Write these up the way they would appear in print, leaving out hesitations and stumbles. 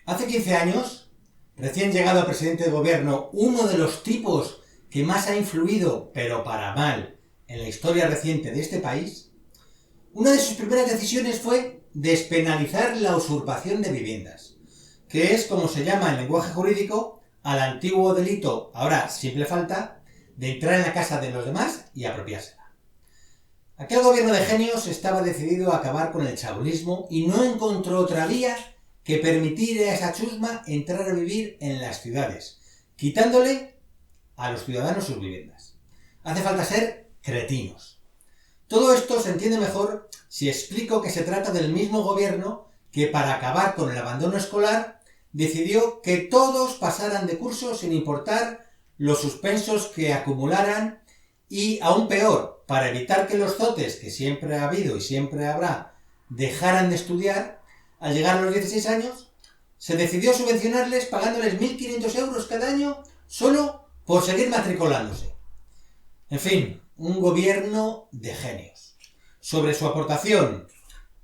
Hace 15 años, recién llegado presidente de gobierno, uno de los tipos que más ha influido, pero para mal, en la historia reciente de este país, una de sus primeras decisiones fue despenalizar la usurpación de viviendas, que es como se llama en lenguaje jurídico al antiguo delito, ahora simple falta, de entrar en la casa de los demás y apropiársela. Aquel gobierno de genios estaba decidido a acabar con el chabolismo y no encontró otra vía que permitir a esa chusma entrar a vivir en las ciudades, quitándole a los ciudadanos sus viviendas. Hace falta ser cretinos. Todo esto se entiende mejor si explico que se trata del mismo gobierno que, para acabar con el abandono escolar, decidió que todos pasaran de curso sin importar los suspensos que acumularan y, aún peor, para evitar que los zotes, que siempre ha habido y siempre habrá, dejaran de estudiar, al llegar a los 16 años, se decidió subvencionarles pagándoles 1.500 euros cada año solo por seguir matriculándose. En fin, un gobierno de genios. Sobre su aportación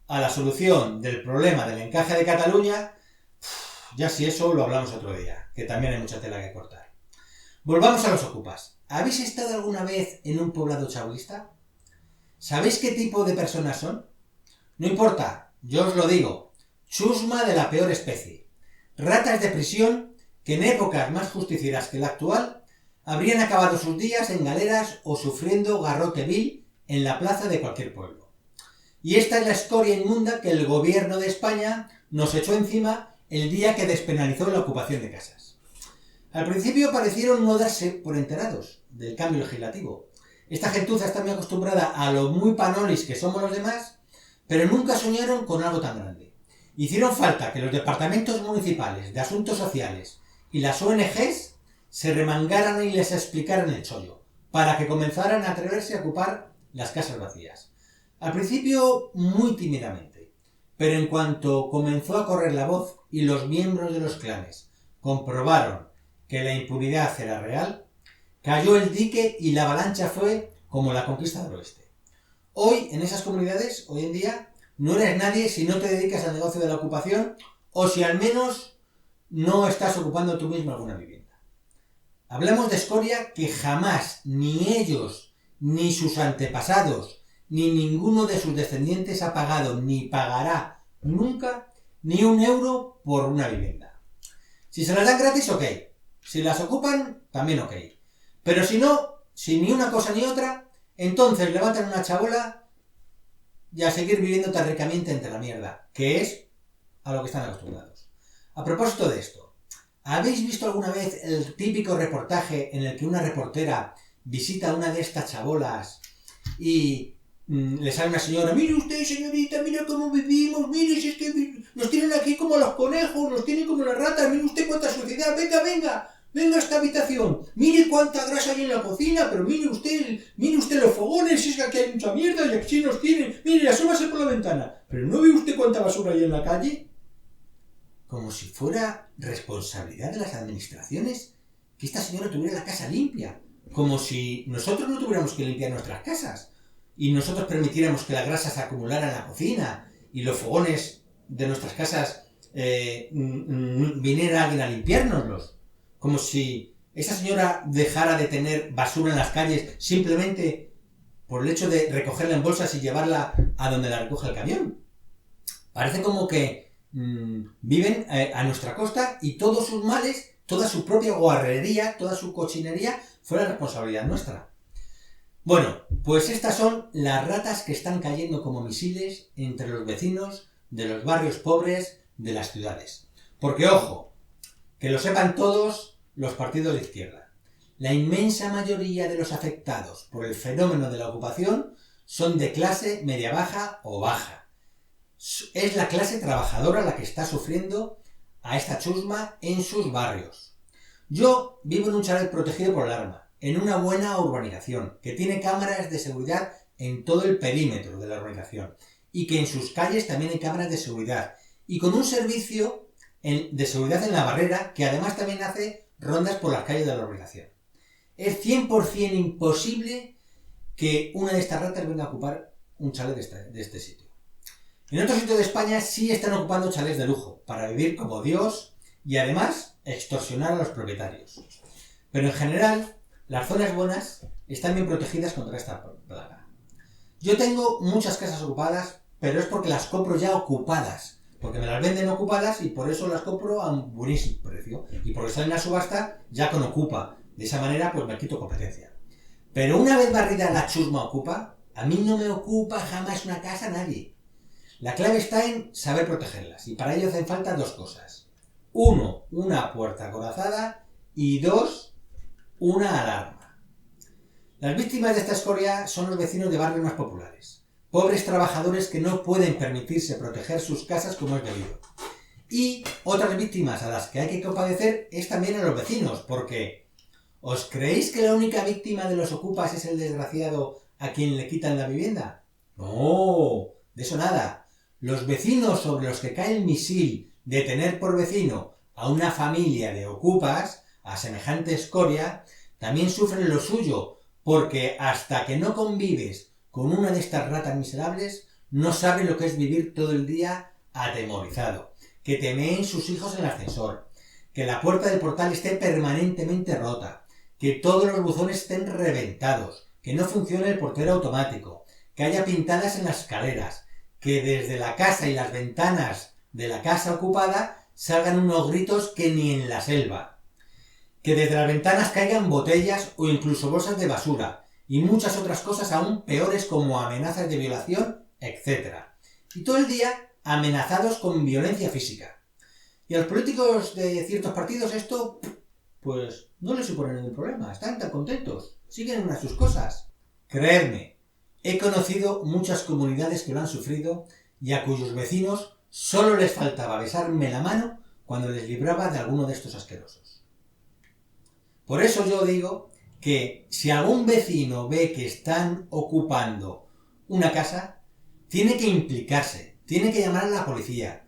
a la solución del problema del encaje de Cataluña, ya si eso lo hablamos otro día, que también hay mucha tela que cortar. Volvamos a los ocupas. ¿Habéis estado alguna vez en un poblado chabolista? ¿Sabéis qué tipo de personas son? No importa, yo os lo digo. Chusma de la peor especie. Ratas de prisión que en épocas más justicieras que la actual habrían acabado sus días en galeras o sufriendo garrote vil en la plaza de cualquier pueblo. Y esta es la escoria inmunda que el gobierno de España nos echó encima el día que despenalizó la ocupación de casas. Al principio parecieron no darse por enterados del cambio legislativo. Esta gentuza está muy acostumbrada a lo muy panolis que somos los demás, pero nunca soñaron con algo tan grande. Hicieron falta que los departamentos municipales de asuntos sociales y las ONGs se remangaran y les explicaran el chollo, para que comenzaran a atreverse a ocupar las casas vacías. Al principio muy tímidamente, pero en cuanto comenzó a correr la voz y los miembros de los clanes comprobaron que la impunidad era real, cayó el dique y la avalancha fue como la conquista del oeste. Hoy, en esas comunidades, hoy en día, no eres nadie si no te dedicas al negocio de la ocupación o si al menos no estás ocupando tú mismo alguna vivienda. Hablamos de escoria que jamás ni ellos, ni sus antepasados, ni ninguno de sus descendientes ha pagado ni pagará nunca ni un euro por una vivienda. Si se las dan gratis, ok. Si las ocupan, también ok. Pero si no, si ni una cosa ni otra, entonces levantan una chabola y a seguir viviendo tan ricamente entre la mierda, que es a lo que están acostumbrados. A propósito de esto, ¿habéis visto alguna vez el típico reportaje en el que una reportera visita a una de estas chabolas y le sale una señora? Mire usted, señorita, mira cómo vivimos, mire, si es que nos tienen aquí como los conejos, nos tienen como las ratas, mire usted cuánta suciedad, venga a esta habitación, mire cuánta grasa hay en la cocina, pero mire usted los fogones, si es que aquí hay mucha mierda y aquí nos tienen, mire, asómase por la ventana, pero ¿no ve usted cuánta basura hay en la calle? Como si fuera responsabilidad de las administraciones que esta señora tuviera la casa limpia, como si nosotros no tuviéramos que limpiar nuestras casas y nosotros permitiéramos que la grasa se acumulara en la cocina y los fogones de nuestras casas viniera alguien a limpiárnoslos. Como si esa señora dejara de tener basura en las calles simplemente por el hecho de recogerla en bolsas y llevarla a donde la recoge el camión. Parece como que viven a nuestra costa y todos sus males, toda su propia guarrería, toda su cochinería fuera responsabilidad nuestra. Bueno, pues estas son las ratas que están cayendo como misiles entre los vecinos de los barrios pobres de las ciudades. Porque, ojo, que lo sepan todos los partidos de izquierda. La inmensa mayoría de los afectados por el fenómeno de la ocupación son de clase media-baja o baja. Es la clase trabajadora la que está sufriendo a esta chusma en sus barrios. Yo vivo en un chalet protegido por alarma, en una buena urbanización, que tiene cámaras de seguridad en todo el perímetro de la urbanización y que en sus calles también hay cámaras de seguridad y con un servicio de seguridad en la barrera que además también hace rondas por las calles de la urbanización. Es 100% imposible que una de estas ratas venga a ocupar un chalet de este sitio. En otros sitios de España sí están ocupando chalés de lujo, para vivir como Dios y además extorsionar a los propietarios. Pero en general, las zonas buenas están bien protegidas contra esta plaga. Yo tengo muchas casas ocupadas, pero es porque las compro ya ocupadas, porque me las venden ocupadas y por eso las compro a un buenísimo precio, y porque salen a subasta ya con ocupa. De esa manera pues me quito competencia. Pero una vez barrida la chusma ocupa, a mí no me ocupa jamás una casa nadie. La clave está en saber protegerlas, y para ello hacen falta dos cosas. 1, una puerta acorazada, y 2, una alarma. Las víctimas de esta escoria son los vecinos de barrios más populares, pobres trabajadores que no pueden permitirse proteger sus casas como es debido. Y otras víctimas a las que hay que compadecer es también a los vecinos, porque ¿os creéis que la única víctima de los ocupas es el desgraciado a quien le quitan la vivienda? No, de eso nada. Los vecinos sobre los que cae el misil de tener por vecino a una familia de ocupas, a semejante escoria, también sufren lo suyo, porque hasta que no convives con una de estas ratas miserables, no sabes lo que es vivir todo el día atemorizado, que te meen sus hijos en el ascensor, que la puerta del portal esté permanentemente rota, que todos los buzones estén reventados, que no funcione el portero automático, que haya pintadas en las escaleras, que desde la casa y las ventanas de la casa ocupada salgan unos gritos que ni en la selva, que desde las ventanas caigan botellas o incluso bolsas de basura, y muchas otras cosas aún peores como amenazas de violación, etc. Y todo el día amenazados con violencia física. Y a los políticos de ciertos partidos esto, pues, no les supone ningún problema, están tan contentos, siguen a sus cosas. Creedme, he conocido muchas comunidades que lo han sufrido y a cuyos vecinos solo les faltaba besarme la mano cuando les libraba de alguno de estos asquerosos. Por eso yo digo que si algún vecino ve que están ocupando una casa, tiene que implicarse, tiene que llamar a la policía.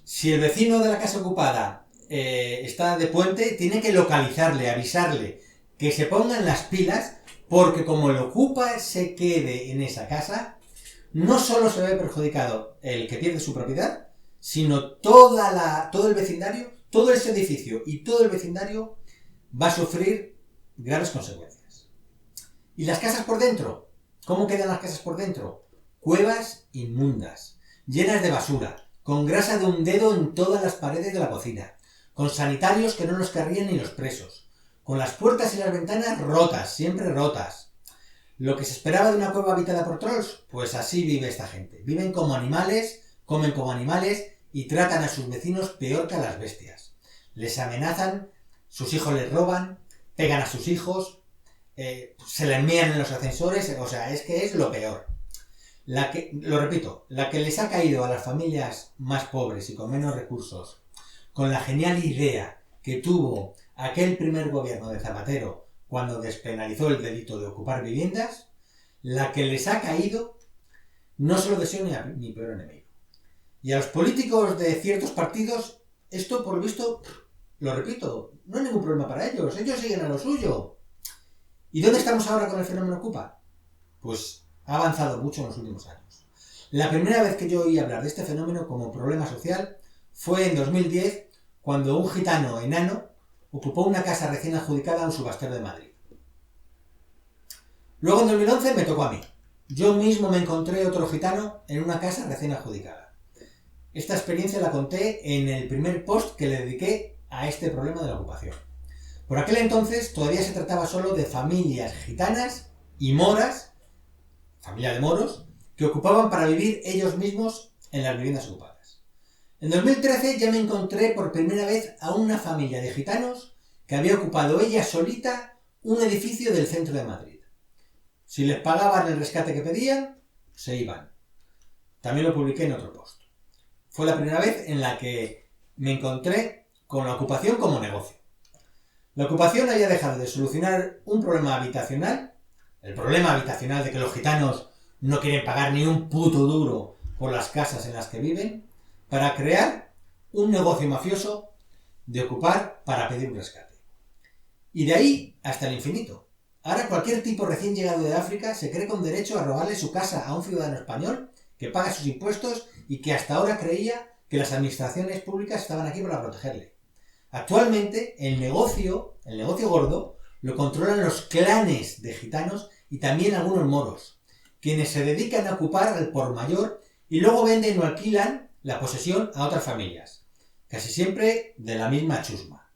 Si el vecino de la casa ocupada está de puente, tiene que localizarle, avisarle, que se pongan las pilas, porque como el ocupa se quede en esa casa, no solo se ve perjudicado el que pierde su propiedad, sino todo el vecindario, todo ese edificio y todo el vecindario va a sufrir graves consecuencias. ¿Y las casas por dentro? ¿Cómo quedan las casas por dentro? Cuevas inmundas, llenas de basura, con grasa de un dedo en todas las paredes de la cocina, con sanitarios que no los querrían ni los presos, con las puertas y las ventanas rotas, siempre rotas. ¿Lo que se esperaba de una cueva habitada por trolls? Pues así vive esta gente. Viven como animales, comen como animales y tratan a sus vecinos peor que a las bestias. Les amenazan, sus hijos les roban, pegan a sus hijos, se les mean en los ascensores, o sea, es que es lo peor. Lo repito, la que les ha caído a las familias más pobres y con menos recursos, con la genial idea que tuvo aquel primer gobierno de Zapatero cuando despenalizó el delito de ocupar viviendas, la que les ha caído no se lo deseo ni a mi peor enemigo. Y a los políticos de ciertos partidos, esto por lo visto, lo repito, no hay ningún problema para ellos, ellos siguen a lo suyo. ¿Y dónde estamos ahora con el fenómeno Ocupa? Pues ha avanzado mucho en los últimos años. La primera vez que yo oí hablar de este fenómeno como problema social fue en 2010, cuando un gitano enano ocupó una casa recién adjudicada a un subastero de Madrid. Luego en 2011 me tocó a mí. Yo mismo me encontré otro gitano en una casa recién adjudicada. Esta experiencia la conté en el primer post que le dediqué a este problema de la ocupación. Por aquel entonces todavía se trataba solo de familias gitanas y moras, familia de moros, que ocupaban para vivir ellos mismos en las viviendas ocupadas. En 2013 ya me encontré por primera vez a una familia de gitanos que había ocupado ella solita un edificio del centro de Madrid. Si les pagaban el rescate que pedían, se iban. También lo publiqué en otro post. Fue la primera vez en la que me encontré con la ocupación como negocio. La ocupación había dejado de solucionar un problema habitacional, el problema habitacional de que los gitanos no quieren pagar ni un puto duro por las casas en las que viven, para crear un negocio mafioso de ocupar para pedir un rescate. Y de ahí hasta el infinito. Ahora cualquier tipo recién llegado de África se cree con derecho a robarle su casa a un ciudadano español que paga sus impuestos y que hasta ahora creía que las administraciones públicas estaban aquí para protegerle. Actualmente, el negocio gordo, lo controlan los clanes de gitanos y también algunos moros, quienes se dedican a ocupar al por mayor y luego venden o alquilan la posesión a otras familias, casi siempre de la misma chusma.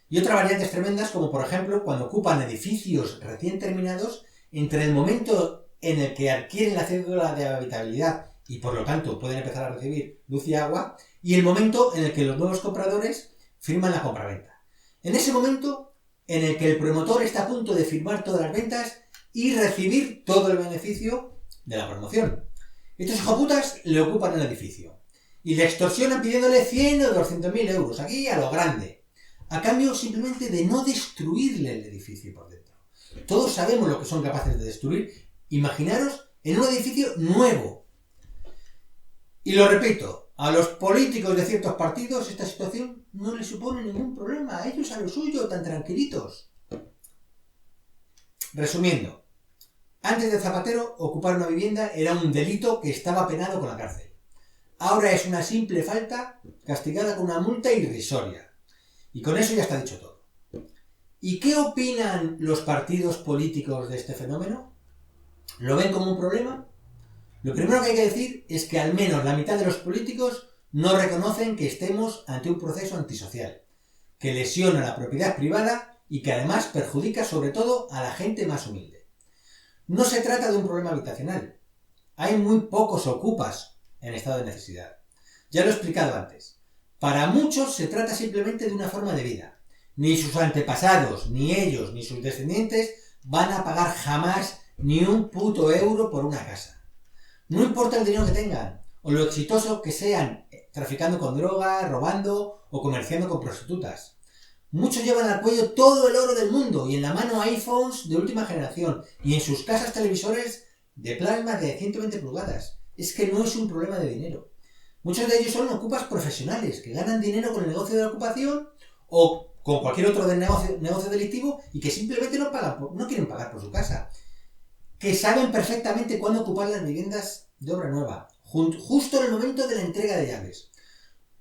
Y otras variantes tremendas, como por ejemplo cuando ocupan edificios recién terminados, entre el momento en el que adquieren la cédula de habitabilidad y por lo tanto pueden empezar a recibir luz y agua, y el momento en el que los nuevos compradores firman la compraventa. En ese momento en el que el promotor está a punto de firmar todas las ventas y recibir todo el beneficio de la promoción. Estos hijoputas le ocupan el edificio y le extorsionan pidiéndole 100 o 200.000 euros, aquí a lo grande, a cambio simplemente de no destruirle el edificio por dentro. Todos sabemos lo que son capaces de destruir. Imaginaros en un edificio nuevo. Y lo repito, a los políticos de ciertos partidos esta situación no les supone ningún problema, a ellos a lo suyo, tan tranquilitos. Resumiendo, antes de Zapatero, ocupar una vivienda era un delito que estaba penado con la cárcel. Ahora es una simple falta castigada con una multa irrisoria. Y con eso ya está dicho todo. ¿Y qué opinan los partidos políticos de este fenómeno? ¿Lo ven como un problema? Lo primero que hay que decir es que al menos la mitad de los políticos no reconocen que estemos ante un proceso antisocial, que lesiona la propiedad privada y que además perjudica sobre todo a la gente más humilde. No se trata de un problema habitacional. Hay muy pocos ocupas en estado de necesidad. Ya lo he explicado antes. Para muchos se trata simplemente de una forma de vida. Ni sus antepasados, ni ellos, ni sus descendientes van a pagar jamás ni un puto euro por una casa. No importa el dinero que tengan, o lo exitoso que sean traficando con droga, robando o comerciando con prostitutas. Muchos llevan al cuello todo el oro del mundo y en la mano iPhones de última generación y en sus casas televisores de plasma de 120 pulgadas. Es que no es un problema de dinero. Muchos de ellos son ocupas profesionales que ganan dinero con el negocio de la ocupación o con cualquier otro negocio delictivo y que simplemente no quieren pagar por su casa. Que saben perfectamente cuándo ocupar las viviendas de obra nueva, justo en el momento de la entrega de llaves.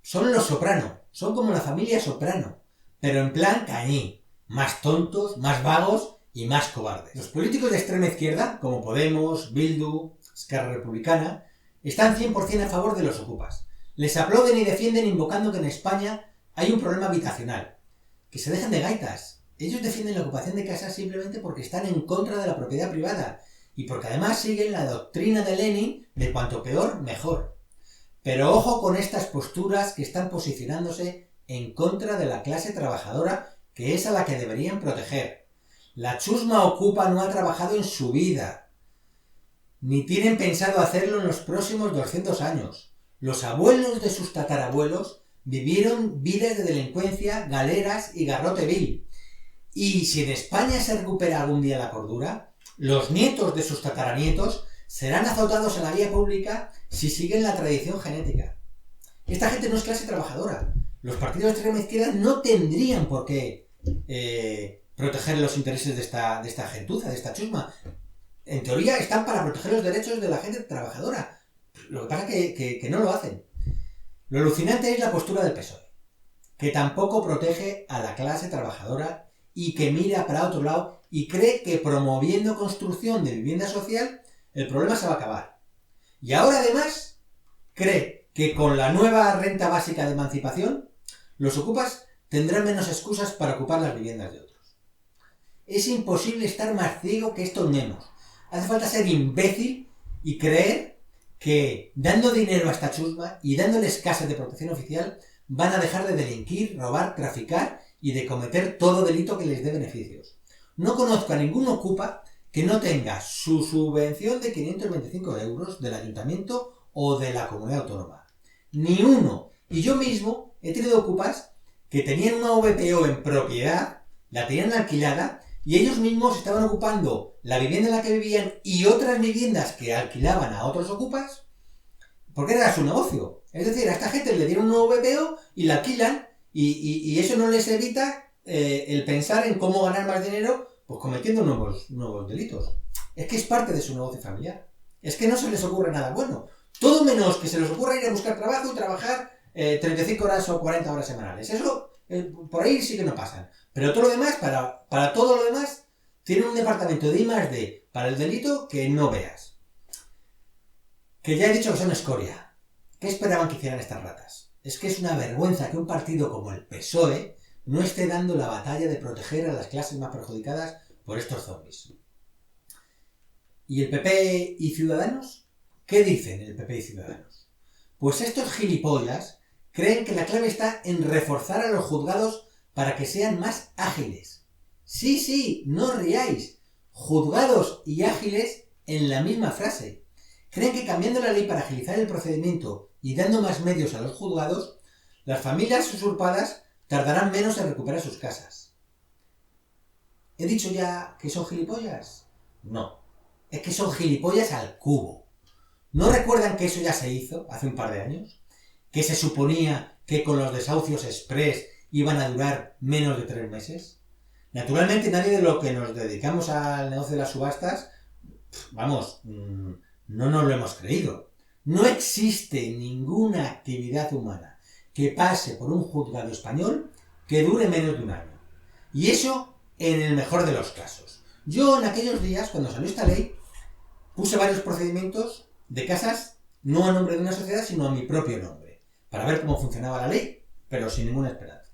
Son los Soprano, son como la familia Soprano, pero en plan cañí, más tontos, más vagos y más cobardes. Los políticos de extrema izquierda, como Podemos, Bildu, Esquerra Republicana, están 100% a favor de los ocupas. Les aplauden y defienden invocando que en España hay un problema habitacional. Que se dejen de gaitas. Ellos defienden la ocupación de casas simplemente porque están en contra de la propiedad privada y porque además siguen la doctrina de Lenin de cuanto peor, mejor. Pero ojo con estas posturas que están posicionándose en contra de la clase trabajadora, que es a la que deberían proteger. La chusma ocupa no ha trabajado en su vida, ni tienen pensado hacerlo en los próximos 200 años. Los abuelos de sus tatarabuelos vivieron vidas de delincuencia, galeras y garrote vil. Y si en España se recupera algún día la cordura, los nietos de sus tataranietos serán azotados en la vía pública si siguen la tradición genética. Esta gente no es clase trabajadora. Los partidos de extrema izquierda no tendrían por qué proteger los intereses de esta gentuza, de esta chusma. En teoría están para proteger los derechos de la gente trabajadora. Lo que pasa es que no lo hacen. Lo alucinante es la postura del PSOE, que tampoco protege a la clase trabajadora y que mira para otro lado y cree que promoviendo construcción de vivienda social el problema se va a acabar. Y ahora además cree que con la nueva renta básica de emancipación los ocupas tendrán menos excusas para ocupar las viviendas de otros. Es imposible estar más ciego que estos menos. Hace falta ser imbécil y creer que dando dinero a esta chusma y dándoles casas de protección oficial van a dejar de delinquir, robar, traficar y de cometer todo delito que les dé beneficios. No conozco a ningún ocupa que no tenga su subvención de 525 euros del ayuntamiento o de la comunidad autónoma. Ni uno. Y yo mismo he tenido ocupas que tenían una VPO en propiedad, la tenían alquilada y ellos mismos estaban ocupando la vivienda en la que vivían y otras viviendas que alquilaban a otros ocupas porque era su negocio. Es decir, a esta gente le dieron un nuevo VPO y la alquilan y eso no les evita el pensar en cómo ganar más dinero pues cometiendo nuevos delitos. Es que es parte de su negocio familiar. Es que no se les ocurre nada bueno. Todo menos que se les ocurra ir a buscar trabajo y trabajar 35 horas o 40 horas semanales. Eso, por ahí sí que no pasan. Pero todo lo demás, para todo lo demás, tienen un departamento de I+D para el delito que no veas. Que ya he dicho que son escoria. ¿Qué esperaban que hicieran estas ratas? Es que es una vergüenza que un partido como el PSOE no esté dando la batalla de proteger a las clases más perjudicadas por estos zombies. ¿Y el PP y Ciudadanos? ¿Qué dicen el PP y Ciudadanos? Pues estos gilipollas creen que la clave está en reforzar a los juzgados para que sean más ágiles. Sí, no os riáis. Juzgados y ágiles en la misma frase. Creen que cambiando la ley para agilizar el procedimiento y dando más medios a los juzgados, las familias usurpadas tardarán menos en recuperar sus casas. ¿He dicho ya que son gilipollas? No. Es que son gilipollas al cubo. ¿No recuerdan que eso ya se hizo hace un par de años? ¿Que se suponía que con los desahucios express iban a durar menos de 3 meses? Naturalmente nadie de los que nos dedicamos al negocio de las subastas, no nos lo hemos creído. No existe ninguna actividad humana que pase por un juzgado español que dure menos de un año. Y eso en el mejor de los casos. Yo en aquellos días, cuando salió esta ley, puse varios procedimientos de casas, no a nombre de una sociedad, sino a mi propio nombre, para ver cómo funcionaba la ley, pero sin ninguna esperanza.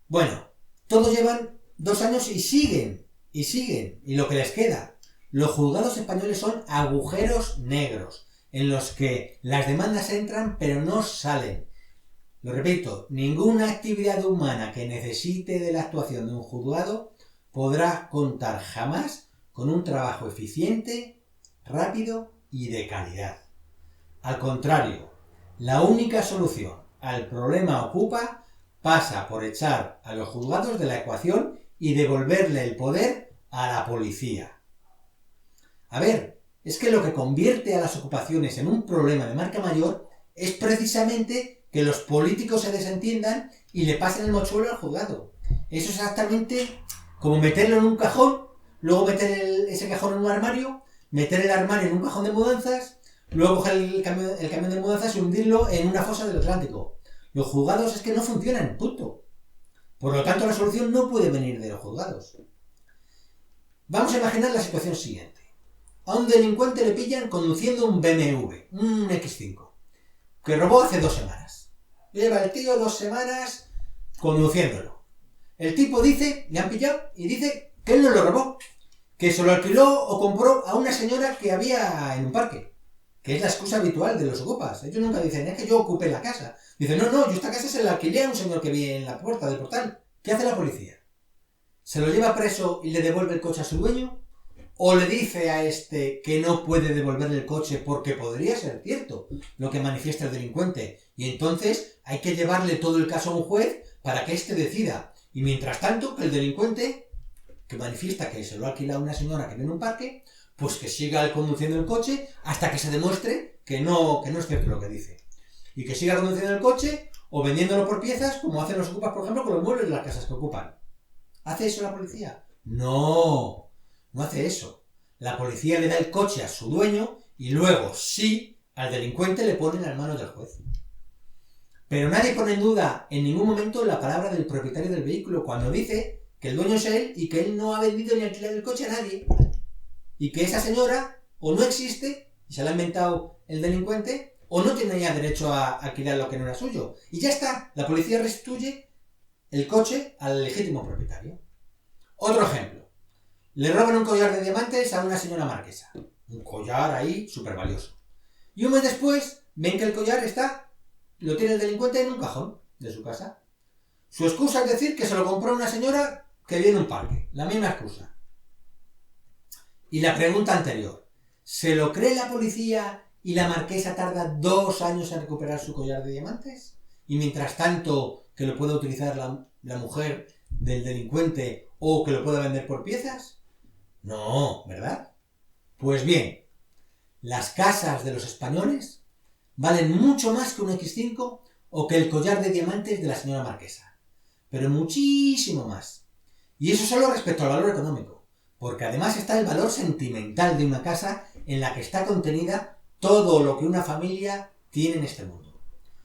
Bueno, todos llevan 2 años y siguen, y lo que les queda. Los juzgados españoles son agujeros negros, en los que las demandas entran pero no salen. Lo repito, ninguna actividad humana que necesite de la actuación de un juzgado podrá contar jamás con un trabajo eficiente, rápido y de calidad. Al contrario, la única solución al problema ocupa pasa por echar a los juzgados de la ecuación y devolverle el poder a la policía. A ver, es que lo que convierte a las ocupaciones en un problema de marca mayor es precisamente que los políticos se desentiendan y le pasen el mochuelo al juzgado. Eso es exactamente como meterlo en un cajón, luego meter ese cajón en un armario, meter el armario en un cajón de mudanzas, luego coger el camión de mudanzas y hundirlo en una fosa del Atlántico. Los juzgados es que no funcionan, punto. Por lo tanto, la solución no puede venir de los juzgados. Vamos a imaginar la situación siguiente. A un delincuente le pillan conduciendo un BMW, un X5, que robó hace 2 semanas. Lleva el tío 2 semanas conduciéndolo. El tipo dice, le han pillado, y dice que él no lo robó, que se lo alquiló o compró a una señora que había en un parque, que es la excusa habitual de los ocupas. Ellos nunca dicen, es que yo ocupé la casa. Dicen, no, yo esta casa se la alquilé a un señor que vi en la puerta del portal. ¿Qué hace la policía? ¿Se lo lleva preso y le devuelve el coche a su dueño? ¿O le dice a este que no puede devolverle el coche porque podría ser cierto lo que manifiesta el delincuente? Y entonces hay que llevarle todo el caso a un juez para que éste decida. Y mientras tanto, que el delincuente, que manifiesta que se lo alquila a una señora que vive en un parque, pues que siga conduciendo el coche hasta que se demuestre que no es cierto lo que dice. Y que siga conduciendo el coche o vendiéndolo por piezas, como hacen los ocupas, por ejemplo, con los muebles de las casas que ocupan. ¿Hace eso la policía? No hace eso. La policía le da el coche a su dueño y luego, sí, al delincuente le pone en las manos del juez. Pero nadie pone en duda en ningún momento la palabra del propietario del vehículo cuando dice que el dueño es él y que él no ha vendido ni alquilado el coche a nadie. Y que esa señora o no existe, y se la ha inventado el delincuente, o no tenía derecho a alquilar lo que no era suyo. Y ya está, la policía restituye el coche al legítimo propietario. Otro ejemplo. Le roban un collar de diamantes a una señora marquesa. Un collar ahí súper valioso. Y un mes después ven que el collar lo tiene el delincuente en un cajón de su casa. Su excusa es decir que se lo compró una señora que vive en un parque. La misma excusa. Y la pregunta anterior. ¿Se lo cree la policía y la marquesa tarda 2 años en recuperar su collar de diamantes? Y mientras tanto que lo pueda utilizar la mujer del delincuente o que lo pueda vender por piezas. No, ¿verdad? Pues bien, las casas de los españoles valen mucho más que un X5 o que el collar de diamantes de la señora marquesa. Pero muchísimo más. Y eso solo respecto al valor económico, porque además está el valor sentimental de una casa en la que está contenida todo lo que una familia tiene en este mundo.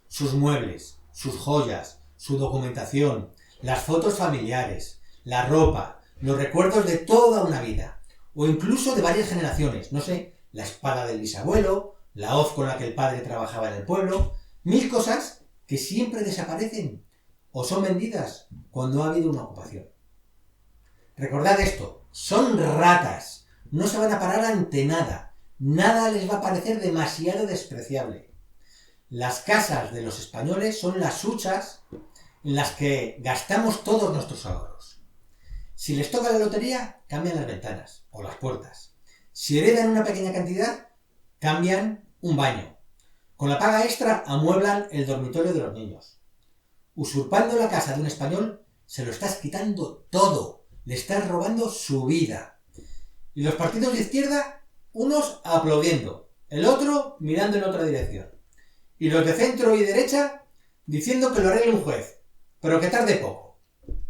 Sus muebles, sus joyas, su documentación, las fotos familiares, la ropa, los recuerdos de toda una vida, o incluso de varias generaciones, no sé, la espada del bisabuelo, la hoz con la que el padre trabajaba en el pueblo, 1000 cosas que siempre desaparecen o son vendidas cuando ha habido una ocupación. Recordad esto, son ratas, no se van a parar ante nada, nada les va a parecer demasiado despreciable. Las casas de los españoles son las huchas en las que gastamos todos nuestros ahorros. Si les toca la lotería, cambian las ventanas o las puertas. Si heredan una pequeña cantidad, cambian un baño. Con la paga extra amueblan el dormitorio de los niños. Usurpando la casa de un español, se lo estás quitando todo. Le estás robando su vida. Y los partidos de izquierda, unos aplaudiendo, el otro mirando en otra dirección. Y los de centro y derecha diciendo que lo arregle un juez, pero que tarde poco.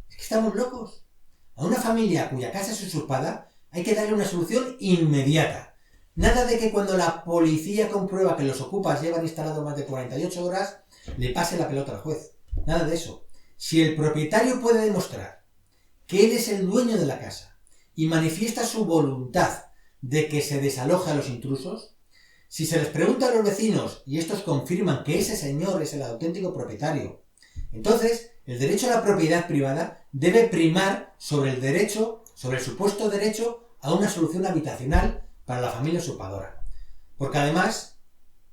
Es que estamos locos. A una familia cuya casa es usurpada hay que darle una solución inmediata. Nada de que cuando la policía comprueba que los ocupas llevan instalado más de 48 horas, le pase la pelota al juez. Nada de eso. Si el propietario puede demostrar que él es el dueño de la casa y manifiesta su voluntad de que se desaloje a los intrusos, si se les pregunta a los vecinos y estos confirman que ese señor es el auténtico propietario, entonces el derecho a la propiedad privada debe primar sobre el supuesto derecho a una solución habitacional para la familia usurpadora. Porque además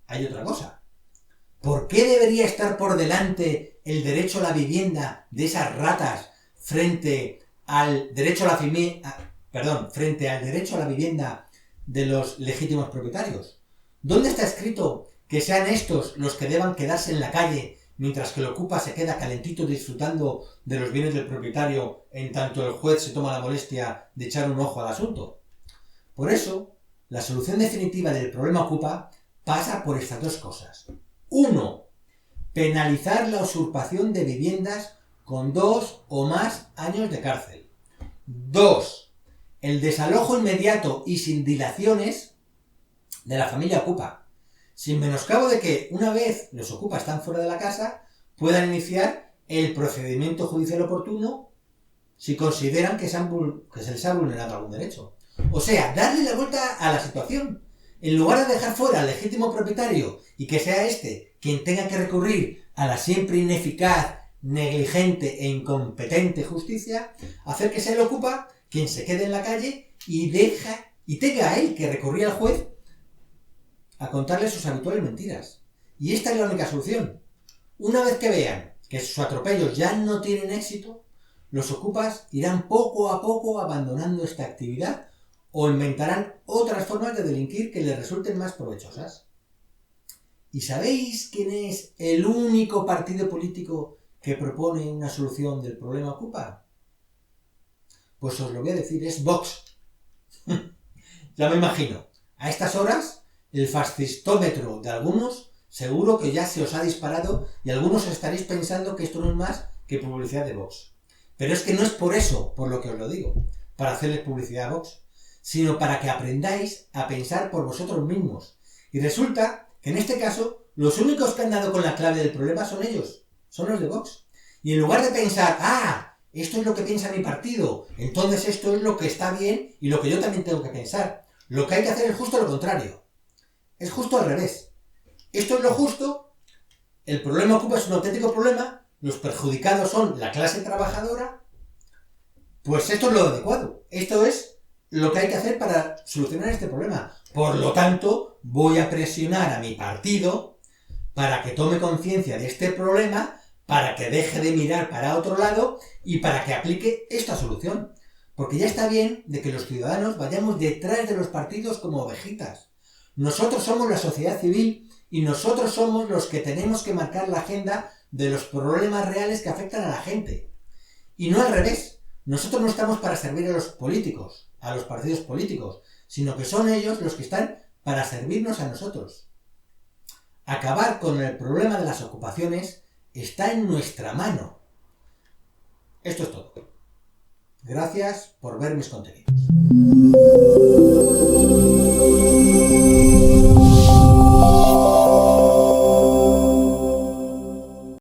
hay otra cosa. ¿Por qué debería estar por delante el derecho a la vivienda de esas ratas frente al derecho a la vivienda de los legítimos propietarios? ¿Dónde está escrito que sean estos los que deban quedarse en la calle mientras que el ocupa se queda calentito disfrutando de los bienes del propietario en tanto el juez se toma la molestia de echar un ojo al asunto? Por eso, la solución definitiva del problema ocupa pasa por estas dos cosas. 1. Penalizar la usurpación de viviendas con 2 o más años de cárcel. 2. El desalojo inmediato y sin dilaciones de la familia ocupa, sin menoscabo de que, una vez los ocupas están fuera de la casa, puedan iniciar el procedimiento judicial oportuno si consideran que se les ha vulnerado algún derecho. O sea, darle la vuelta a la situación. En lugar de dejar fuera al legítimo propietario y que sea este quien tenga que recurrir a la siempre ineficaz, negligente e incompetente justicia, hacer que sea el ocupa quien se quede en la calle y tenga a él que recurrir al juez a contarle sus habituales mentiras. Y esta es la única solución. Una vez que vean que sus atropellos ya no tienen éxito, los ocupas irán poco a poco abandonando esta actividad o inventarán otras formas de delinquir que les resulten más provechosas. ¿Y sabéis quién es el único partido político que propone una solución del problema ocupa? Pues os lo voy a decir, es Vox. Ya me imagino. A estas horas, el fascistómetro de algunos seguro que ya se os ha disparado y algunos estaréis pensando que esto no es más que publicidad de Vox. Pero es que no es por eso por lo que os lo digo, para hacerles publicidad a Vox, sino para que aprendáis a pensar por vosotros mismos. Y resulta que en este caso, los únicos que han dado con la clave del problema son ellos, son los de Vox. Y en lugar de pensar, esto es lo que piensa mi partido, entonces esto es lo que está bien y lo que yo también tengo que pensar, lo que hay que hacer es justo lo contrario. Es justo al revés. Esto es lo justo, el problema ocupa es un auténtico problema, los perjudicados son la clase trabajadora, pues esto es lo adecuado. Esto es lo que hay que hacer para solucionar este problema. Por lo tanto, voy a presionar a mi partido para que tome conciencia de este problema, para que deje de mirar para otro lado y para que aplique esta solución. Porque ya está bien de que los ciudadanos vayamos detrás de los partidos como ovejitas. Nosotros somos la sociedad civil y nosotros somos los que tenemos que marcar la agenda de los problemas reales que afectan a la gente. Y no al revés. Nosotros no estamos para servir a los políticos, a los partidos políticos, sino que son ellos los que están para servirnos a nosotros. Acabar con el problema de las ocupaciones está en nuestra mano. Esto es todo. Gracias por ver mis contenidos.